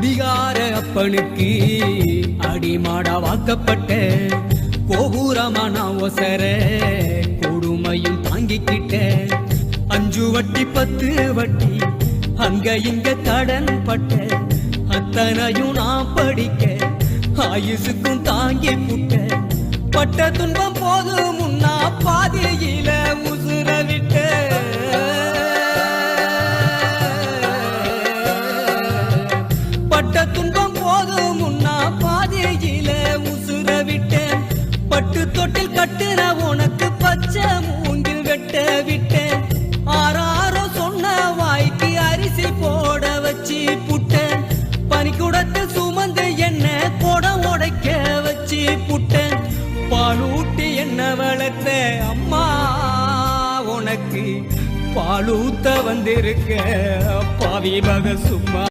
குடிகார அப்பனுக்கு அடிமாடா வாக்கப்பட்ட கோபுரமான ஒசர கொடுமையும் தாங்கிக்கிட்ட 5 வட்டி 10 வட்டி அங்க இங்க கடன் பட்ட அத்தனையும் நான் படிக்க ஆயுசுக்கும் தாங்கி புட்ட பட்ட துன்பம் போதும் முன்னா பாதியில உசுர விட்ட பட்ட துன்பம் போதும் முன்னா பாதியில உசுர விட்டேன் பட்டு தொட்டில் கட்டுற உனக்கு பச்சை மூங்கில் வெட்ட விட்டேன் ஆறாரோ சொன்ன வாய்க்கு அரிசி போட வச்சு புட்டேன் பனிக்குடத்தில் சுமந்து என்ன கொடம் உடைக்க வச்சு புட்டேன் பாலூட்டி என்ன வளர்த்த அம்மா உனக்கு பாலூத்த வந்திருக்க பாவி மக சும்மா